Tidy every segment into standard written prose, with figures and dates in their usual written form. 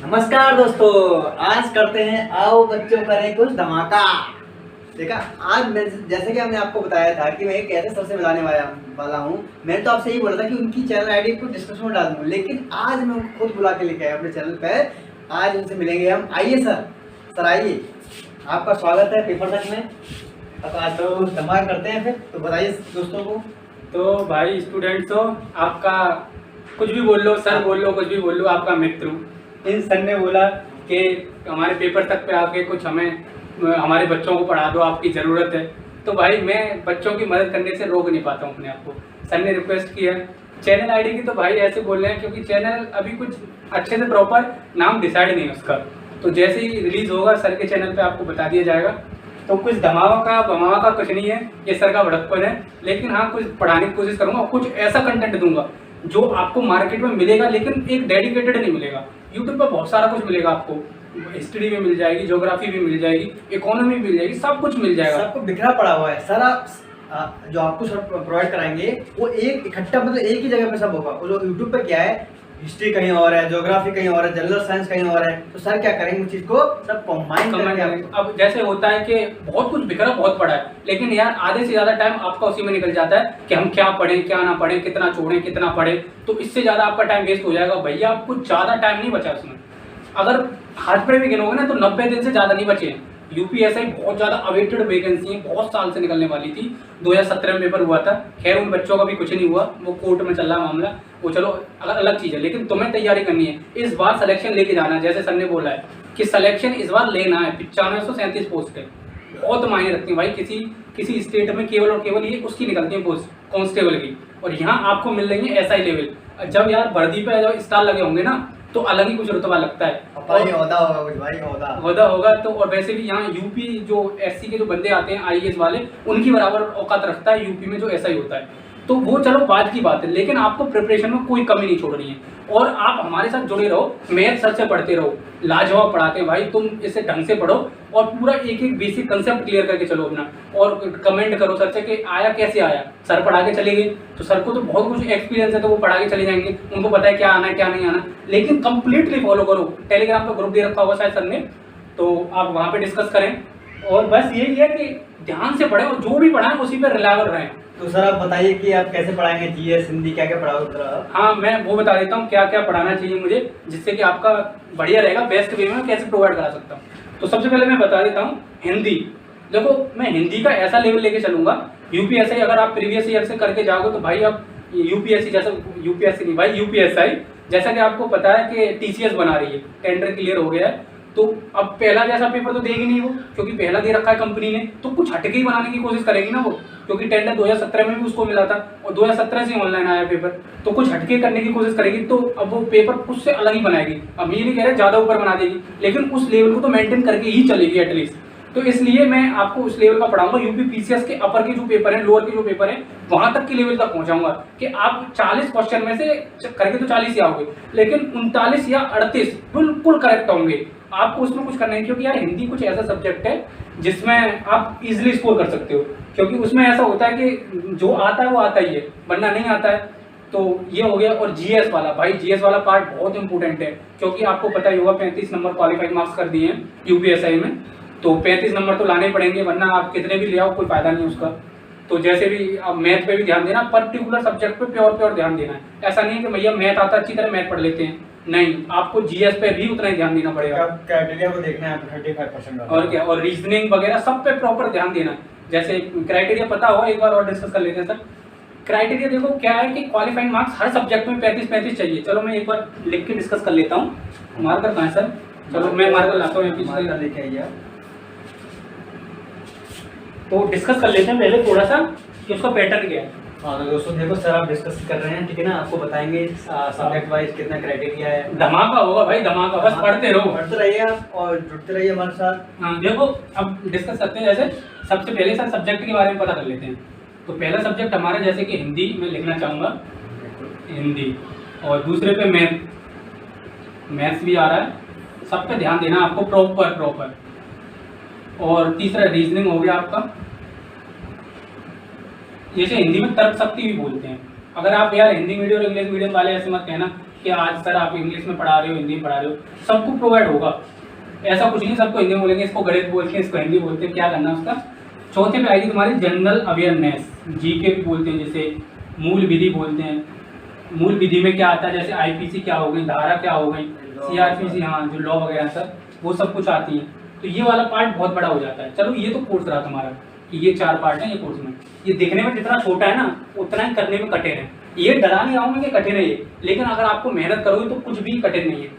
नमस्कार दोस्तों, आज करते हैं आओ बच्चों करें कुछ धमाका। देखा, आज मैं जैसे कि हमने आपको बताया था कि मैं एक ऐसे सर से मिलाने वाला हूँ। मैंने तो आपसे यही बोला था कि उनकी चैनल आईडी को डिस्क्रिप्शन में डाल दूँ, लेकिन आज मैं उनको खुद बुला के लेके आया अपने चैनल पे। आज उनसे मिलेंगे हम। आइए सर आइए, आपका स्वागत है पेपर सच में। अब आज तो धमाका करते हैं फिर, तो बताइए दोस्तों को। तो भाई स्टूडेंट्स हो, आपका कुछ भी बोल लो, सर बोल लो, कुछ भी बोल लो, आपका मित्र हूँ। इन सर ने बोला कि हमारे पेपर तक पे आके कुछ हमारे बच्चों को पढ़ा दो, आपकी ज़रूरत है। तो भाई मैं बच्चों की मदद करने से रोक नहीं पाता हूँ अपने आप को। सर ने रिक्वेस्ट किया चैनल आईडी की, तो भाई ऐसे बोल रहे हैं क्योंकि चैनल अभी कुछ अच्छे से प्रॉपर नाम डिसाइड नहीं है उसका। तो जैसे ही रिलीज़ होगा सर के चैनल पे आपको बता दिया जाएगा। तो कुछ धमाका का कुछ नहीं है, ये सर का बड़प्पन है। लेकिन हाँ, कुछ पढ़ाने की कोशिश करूँगा, कुछ ऐसा कंटेंट दूंगा जो आपको मार्केट में मिलेगा, लेकिन एक डेडिकेटेड नहीं मिलेगा। यूट्यूब पर बहुत सारा कुछ मिलेगा आपको, हिस्ट्री भी मिल जाएगी, ज्योग्राफी भी मिल जाएगी, इकोनॉमी भी मिल जाएगी, सब कुछ मिल जाएगा। सबको बिखरा पड़ा हुआ है सारा। जो आपको सर प्रोवाइड कराएंगे वो एक इकट्ठा, मतलब एक ही जगह पे सब होगा। वो जो यूट्यूब पे क्या है, हिस्ट्री कहीं और है, ज्योग्राफी कहीं और है, जनरल साइंस कहीं और है, तो सर क्या करेंगे उस चीज को सब कंबाइन करके। अब जैसे होता है कि बहुत कुछ बिखरा बहुत पड़ा है, लेकिन यार आधे से ज्यादा टाइम आपका उसी में निकल जाता है कि हम क्या पढ़ें क्या ना पढ़ें, कितना छोड़ें कितना पढ़ें। तो इससे ज्यादा आपका टाइम वेस्ट हो जाएगा। भैया आपको ज्यादा टाइम नहीं बचा इसमें। अगर हाथ पे भी गिनोगे ना तो 90 दिन से ज्यादा नहीं बचे हैं। यूपीएसआई बहुत ज्यादा अवेटेड वैकेंसी है, बहुत साल से निकलने वाली थी। 2017 में पेपर हुआ था। खैर उन बच्चों का भी कुछ नहीं हुआ, वो कोर्ट में चल रहा मामला, वो चलो अलग चीज है। लेकिन तुम्हें तैयारी करनी है, इस बार सिलेक्शन लेके जाना है। जैसे सर ने बोला है कि सिलेक्शन इस बार लेना है। 9537 पोस्ट है, बहुत मायने रखती है भाई। किसी स्टेट में केवल और केवल ये उसकी निकलती है पोस्ट, कांस्टेबल की, और यहाँ आपको मिल रही है एसआई लेवल। जब यार वर्दी पे जब स्टार लगे होंगे ना तो अलग ही कुछ रुतबा लगता है। होगा होगा तो। और वैसे भी यहाँ यूपी जो एससी के जो बंदे आते हैं आईएएस वाले, उनकी बराबर औकात रखता है यूपी में जो ऐसा ही होता है। तो वो चलो बाद की बात है, लेकिन आपको प्रिपरेशन में कोई कमी नहीं छोड़नी है। और आप हमारे साथ जुड़े रहो, मैथ सर से पढ़ते रहो, लाजवाब पढ़ाते हैं भाई। तुम इसे ढंग से पढ़ो और पूरा एक एक बेसिक कंसेप्ट क्लियर करके चलो अपना। और कमेंट करो सर से कि आया कैसे आया। सर पढ़ा के चले गए तो सर को तो बहुत कुछ एक्सपीरियंस है, तो वो पढ़ा के चले जाएंगे, उनको पता है क्या आना है क्या नहीं आना। लेकिन कंप्लीटली फॉलो करो। टेलीग्राम पर ग्रुप दे रखा होगा शायद सर ने, तो आप वहाँ पे डिस्कस करें। और बस यही है कि ध्यान से पढ़ें और जो भी पढ़ाएं उसी पर रिलायबल रहें। तो सर आप बताइए कि आप कैसे पढ़ाएंगे, जीएस हिंदी क्या क्या पढ़ाओगे? हाँ, मैं वो बता देता हूँ क्या क्या पढ़ाना चाहिए मुझे, जिससे कि आपका बढ़िया रहेगा, बेस्ट वे में कैसे प्रोवाइड करा सकता हूँ। तो सबसे पहले मैं बता देता हूँ हिंदी। देखो, मैं हिंदी का ऐसा लेवल लेके चलूंगा। यूपीएसआई अगर आप प्रीवियस ईयर से करके जाओगे तो भाई आप यूपीएससी जैसा, यूपीएससी नहीं भाई यूपीएसआई, जैसा कि आपको पता है कि टीसीएस बना रही है, टेंडर क्लियर हो गया है। तो अब पहला जैसा पेपर तो देगी नहीं वो, क्योंकि पहला दे रखा है कंपनी ने, तो कुछ हटके ही बनाने की कोशिश करेगी ना वो, क्योंकि टेंडर 2017 में भी उसको मिला था और 2017 से ऑनलाइन आया पेपर। तो कुछ हटके करने की कोशिश करेगी, तो अब वो पेपर उससे अलग ही बनाएगी। अब ये नहीं कह रहे ज़्यादा ऊपर बना देगी, लेकिन उस लेवल को तो मेंटेन करके ही चलेगी एटलीस्ट। तो इसलिए मैं आपको उस लेवल का पढ़ाऊंगा। यूपी पीसीएस के अपर के जो पेपर हैं, लोअर के जो पेपर हैं, वहां तक के लेवल तक पहुंचाऊंगा कि आप 40 क्वेश्चन में से करके तो 40 ही आओगे, लेकिन 39 या 38 बिल्कुल करेक्ट होंगे। आपको उसमें कुछ करना है, क्योंकि यार हिंदी कुछ ऐसा सब्जेक्ट है जिसमें आप इजीली स्कोर कर सकते हो, क्योंकि उसमें ऐसा होता है कि जो आता है वो आता ही है, वरना नहीं आता है। तो ये हो गया। और जीएस वाला, भाई जीएस वाला पार्ट बहुत इंपॉर्टेंट है, क्योंकि आपको पता ही होगा 35 नंबर क्वालिफाइड मार्क्स कर दिए हैं यूपीएसआई में, तो 35 नंबर तो लाने पड़ेंगे, वरना आप कितने भी ले आओ कोई फायदा नहीं उसका। तो जैसे भी आप मैथ पे भी ध्यान देना, पर्टिकुलर सब्जेक्ट पे प्योर ध्यान देना है। ऐसा नहीं है कि भैया मैथ आता अच्छी तरह मैथ पढ़ लेते हैं, नहीं, आपको जीएस पे भी उतना ही ध्यान देना पड़ेगा। क्राइटेरिया को देखना है 35%। और क्या, और रीजनिंग वगैरह सब पे प्रॉपर ध्यान देना है। जैसे क्राइटेरिया पता हो, एक बार और डिस्कस कर लेते हैं सर। क्राइटेरिया देखो क्या है कि क्वालिफाइंग मार्क्स हर सब्जेक्ट में 35 चाहिए। चलो मैं एक बार लिख के डिस्कस कर लेता हूँ। मार्कर कहाँ है सर? चलो मैं मार्कर लाता हूँ, लेके आइए। तो डिस्कस कर लेते हैं पहले थोड़ा सा कि उसका पैटर्न क्या है। हाँ तो दोस्तों देखो सर, आप डिस्कस कर रहे हैं, ठीक है ना। आपको बताएंगे सब्जेक्ट वाइज कितना क्राइटेरिया है। धमाका होगा भाई, धमाका। बस पढ़ते रहिए आप और जुड़ते रहिए हमारे साथ। हाँ देखो, अब डिस्कस करते हैं। जैसे सबसे पहले सर सब्जेक्ट के बारे में पता कर लेते हैं। तो पहला सब्जेक्ट हमारा जैसे कि हिंदी में लिखना चाहूँगा, हिंदी। और दूसरे पे मैथ्स भी आ रहा है, सब पे ध्यान देना आपको प्रॉपर। और तीसरा रीजनिंग हो गया आपका। जैसे हिंदी में तर्क शक्ति भी बोलते हैं। अगर आप यार हिंदी मीडियम और इंग्लिश मीडियम वाले ऐसे मत कहना कि आज सर आप इंग्लिश में पढ़ा रहे हो, हिंदी में पढ़ा रहे हो, सबको प्रोवाइड होगा। ऐसा कुछ नहीं सबको हिंदी बोलेंगे, इसको गणित बोलते हैं, इसको हिंदी बोलते हैं, क्या करना है उसका। चौथे पे आएगी तुम्हारी जनरल अवेयरनेस, जीके भी बोलते हैं, जैसे मूल विधि बोलते हैं। मूल विधि में क्या आता है, जैसे आईपीसी क्या हो गई, धारा क्या हो गई, सीआरपीसी, हाँ जो लॉ वगैरह सर वो सब कुछ आती है। तो ये वाला पार्ट बहुत बड़ा हो जाता है। चलो ये तो कोर्स रहा तुम्हारा कि ये 4 पार्ट है ये कोर्स में। ये दिखने में जितना छोटा है ना उतना ही करने में कठिन है। ये डरा नहीं रहा हूँ मैं कि कठिन है ये, लेकिन अगर आपको मेहनत करोगे तो कुछ भी कठिन नहीं है।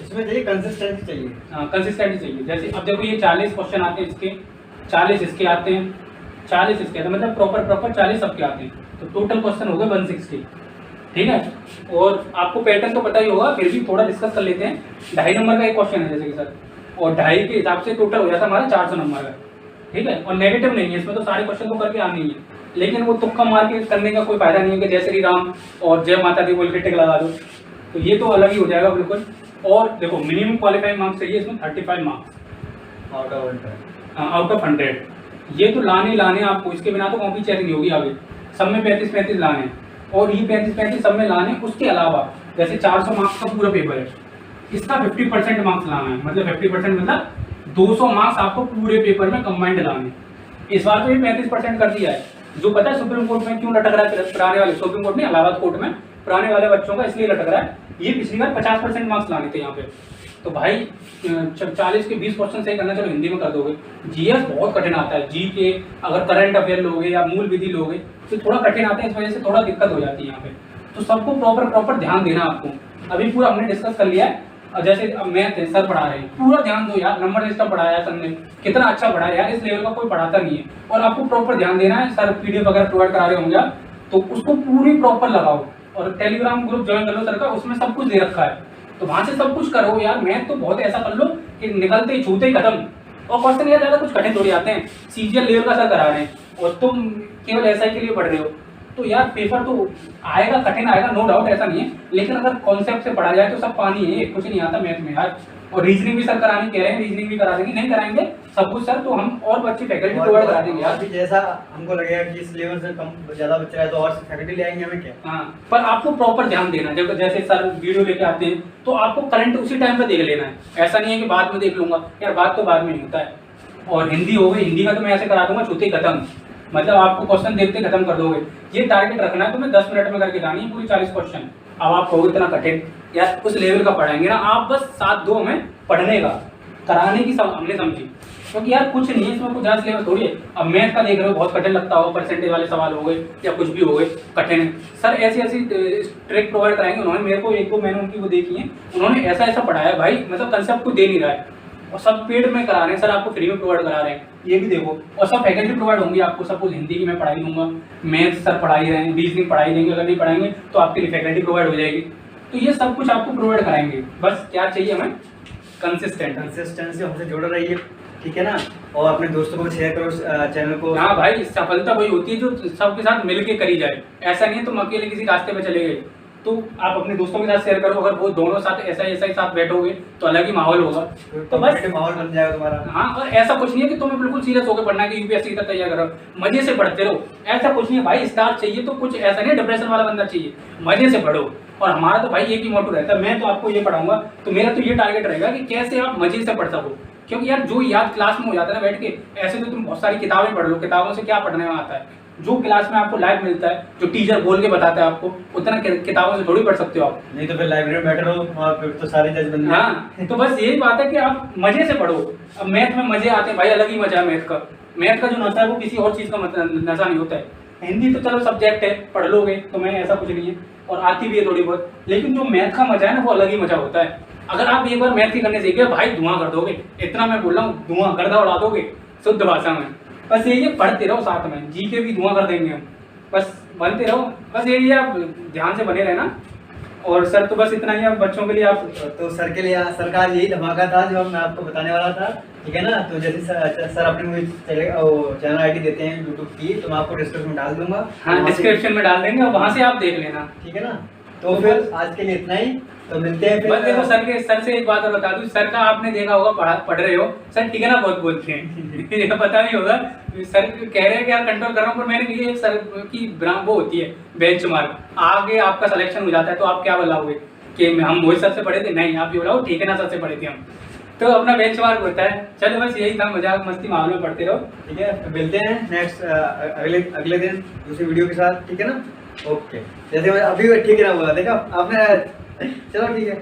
इसमें चाहिए कंसिस्टेंसी चाहिए। हाँ कंसिस्टेंसी चाहिए। जैसे अब देखो ये 40 क्वेश्चन आते हैं इसके, 40 इसके आते हैं, 40 इसके आते हैं, मतलब प्रॉपर 40 सबके आते हैं। तो टोटल क्वेश्चन हो गए 160, ठीक है। और आपको पैटर्न तो पता ही होगा, फिर भी थोड़ा डिस्कस कर लेते हैं। 2.5 नंबर का एक क्वेश्चन है जैसे कि सर, और 2.5 के हिसाब से टोटल हो जाता है हमारा 400 नंबर का, ठीक है। और नेगेटिव नहीं है इसमें, तो सारे क्वेश्चन तो करके आने ही है। लेकिन वो तुक्का मार के करने का कोई फायदा नहीं है कि जय श्री राम और जय माता दी बोल के टिक लगा दो, तो ये तो अलग ही हो जाएगा बिल्कुल। और देखो मिनिमम क्वालिफाइंग मार्क्स चाहिए इसमें 35 मार्क्स आउट ऑफ 100। ये तो लाने आपको, इसके बिना तो कॉपी चेक नहीं होगी आगे। सब में 35 लाने, और ये 35 सब में लाने। उसके अलावा जैसे 400 मार्क्स का पूरा पेपर है, इसका 50% मार्क्स लाना है, मतलब 50% मतलब 200 मार्क्स आपको पूरे पेपर में कंबाइंड लाने। इस बार तो ये 35% कर दिया है। जो पता है सुप्रीम कोर्ट में क्यों लटक रहा है, पुराने वाले सुप्रीम कोर्ट में इलाहाबाद कोर्ट में पुराने वाले बच्चों का इसलिए लटक रहा है, ये पिछली बार 50% मार्क्स लाने थे यहाँ पे। तो भाई 40 के 20 क्वेश्चन सही करना, चलो हिंदी में कर दोगे। जीएस बहुत कठिन आता है, जी के अगर करंट अफेयर लोगे या मूल विधि लोगे तो थोड़ा कठिन आता है, इस वजह से थोड़ा दिक्कत हो जाती है यहाँ पे। तो सबको प्रॉपर ध्यान देना आपको। अभी पूरा हमने डिस्कस कर लिया है। और जैसे अब मैथ है, सर पढ़ा रहे हैं, पूरा ध्यान दो यार। नंबर सिस्टम पढ़ाया सर ने, कितना अच्छा पढ़ाया यार, इस लेवल का कोई पढ़ाता नहीं है। और आपको प्रॉपर ध्यान देना है। सर पीडीएफ वगैरह प्रोवाइड करा रहे होंगे आप, तो उसको पूरी प्रॉपर लगाओ। और टेलीग्राम ग्रुप ज्वाइन कर लो सर का, उसमें सब कुछ दे रखा है, तो वहां से सब कुछ करो यार। मैथ तो बहुत ऐसा कर लो कि निकलते ही छूते ही खत्म। और क्वेश्चन यार ज्यादा कुछ कठिन थोड़ी आते हैं, सीजीएल लेवल का सर करा रहे हैं और तुम केवल एसआई के लिए पढ़ रहे हो, तो यार पेपर तो आएगा, कठिन आएगा, नो डाउट, ऐसा नहीं है। लेकिन अगर कॉन्सेप्ट से पढ़ा जाए तो सब पानी है, कुछ नहीं आता मैथ में यार। और रीजनिंग भी सर कराने कह रहे हैं, रीजनिंग भी करा देंगे, नहीं कराएंगे सब कुछ सर, तो हम और बच्चे फैकल्टी प्रोवाइड करा देंगे यार। जैसा हमको लगेगा कि इस लेवल से कम ज्यादा बच्चा है तो और फैकल्टी ले आएंगे हमें क्या। हाँ, पर आपको प्रॉपर ध्यान देना। जब जैसे सर वीडियो लेके आते हैं तो आपको करंट उसी टाइम पे देख लेना है, ऐसा नहीं है कि बाद में देख लूंगा यार, बात तो बाद में ही होता है। और हिंदी हो गई, हिंदी का तो मैं ऐसे करा दूंगा छूते खत्म, मतलब आपको क्वेश्चन देखते खत्म कर दोगे। ये टारगेट रखना है, तो मैं 10 मिनट में करके जानी है पूरी 40 क्वेश्चन। अब आप कहोगे इतना कठिन यार, उस लेवल का पढ़ाएंगे ना आप, बस साथ दो हमें पढ़ने का, कराने की हमने समझी। क्योंकि यार कुछ नहीं है इसमें, कुछ ज़्यादा लेवल थोड़ी है। अब मैथ का देख रहे हो बहुत कठिन लगता हो, परसेंटेज वाले सवाल हो गए या कुछ भी हो गए कठिन है। सर ऐसी ट्रिक प्रोवाइड कराएंगे उन्होंने मेरे को, एक दो मैंने उनकी वो देखी है, उन्होंने ऐसा पढ़ाया भाई, मतलब कंसेप्ट को दे नहीं रहा है और सब पेड में करा रहे हैं सर, आपको फ्री में प्रोवाइड करा रहे हैं, ये भी देखो। और सब फैकल्टी प्रोवाइड होंगी आपको, सपोज हिंदी की मैं पढ़ाई दूंगा, मैथ सर पढ़ाई रहे हैं, रीजनिंग पढ़ाई देंगे, अगर नहीं पढ़ाएंगे तो आपके लिए फैकल्टी प्रोवाइड हो जाएगी। तो ये सब कुछ आपको प्रोवाइड कराएंगे, बस क्या चाहिए हमें, कंसिस्टेंसी हमसे जुड़ रही है, ठीक है ना। और अपने दोस्तों को भी शेयर करो चैनल को। हाँ भाई, सफलता वही होती है जो सबके साथ मिलके करी जाए, ऐसा नहीं है तुम अकेले किसी रास्ते पे चले गए। तो आप अपने दोस्तों के साथ शेयर करो, अगर वो दोनों साथ ऐसा ही साथ बैठोगे तो अलग ही माहौल होगा, तो बस माहौल बन जाएगा तुम्हारा। हाँ, और ऐसा कुछ नहीं है कि तुम्हें बिल्कुल सीरियस होकर पढ़ना है कि यूपीएससी का तैयार करो, मजे से पढ़ते रहो, ऐसा कुछ नहीं है भाई। स्टार चाहिए तो कुछ ऐसा नहीं डिप्रेशन वाला बंदा चाहिए, मजे से पढ़ो। और हमारा तो भाई एक ही मोटो रहता है, मैं तो आपको ये पढ़ाऊंगा, तो मेरा तो ये टारगेट रहेगा कि कैसे आप मजे से पढ़ सको। क्योंकि यार जो याद क्लास में हो जाता है ना बैठ के, ऐसे तो तुम बहुत सारी किताबें पढ़ लो, किताबों से क्या पढ़ने में आता है। जो क्लास में आपको लाइव मिलता है, जो टीचर बोल के बताता है आपको, उतना किताबों से थोड़ी पढ़ सकते हो आप। नहीं तो फिर लाइब्रेरी में बैठे रहो, फिर तो सारी जज बन। हाँ, तो बस यही बात है कि आप मजे से पढ़ो। अब मैथ में मजे आते हैं भाई, अलग ही मजा है मैथ का। मैथ का जो नशा है वो किसी और चीज़ का नशा नहीं होता है। हिंदी तो चलो सब्जेक्ट है, पढ़ लोगे तो मैं ऐसा कुछ नहीं है, और आती भी है थोड़ी बहुत, लेकिन जो मैथ का मजा है ना वो अलग ही मजा होता है। अगर आप एक बार मैथ की करने सीख गए भाई, धुआं कर दोगे, इतना मैं बोल रहा हूँ, धुआं गर्दा उड़ा दोगे शुद्ध भाषा में। बस यही है, पढ़ते रहो साथ में, जी के भी धुआं कर देंगे हम, बस बनते रहो, बस यही है, आप ध्यान से बने रहना। और सर तो बस इतना ही है बच्चों के लिए। आप तो सर के लिए, सरकार यही धमाका था जो मैं आपको बताने वाला था, ठीक है ना। तो जैसे सर अपनी चैनल आईडी देते हैं यूट्यूब की, तो मैं आपको डिस्क्रिप्शन में डाल दूंगा। हाँ, डिस्क्रिप्शन में डाल देंगे और वहाँ से आप देख लेना, ठीक है ना। तो फिर आज के लिए इतना ही, तो मिलते हैं फिर। बस देखो सर से एक बात और बता दूं, सर का आपने देखा होगा, पढ़ रहे हो सर, ठीक है ना, बहुत बोलते हैं ये पता नहीं होगा, सर कह रहे हैं कि यार कंट्रोल कर रहा हूँ, पर मैंने कही एक सर की वो होती है बेंचमार्क, आगे आपका सिलेक्शन हो जाता है तो आप क्या बताओगे। कि हम मोहित सर से पढ़े थे, नहीं आप ये बोला ठीक है ना सर से पढ़े थे हम। तो अपना बेंचमार्क होता है। चलो बस यही था, मजाक मस्ती माहौल में पढ़ते रहो। ठीक है, मिलते हैं नेक्स्ट अगले दिन दूसरी वीडियो के साथ, ठीक है ना। ओके, जैसे मैं अभी ठीक है ना बोला, देखा आपने। चलो ठीक है।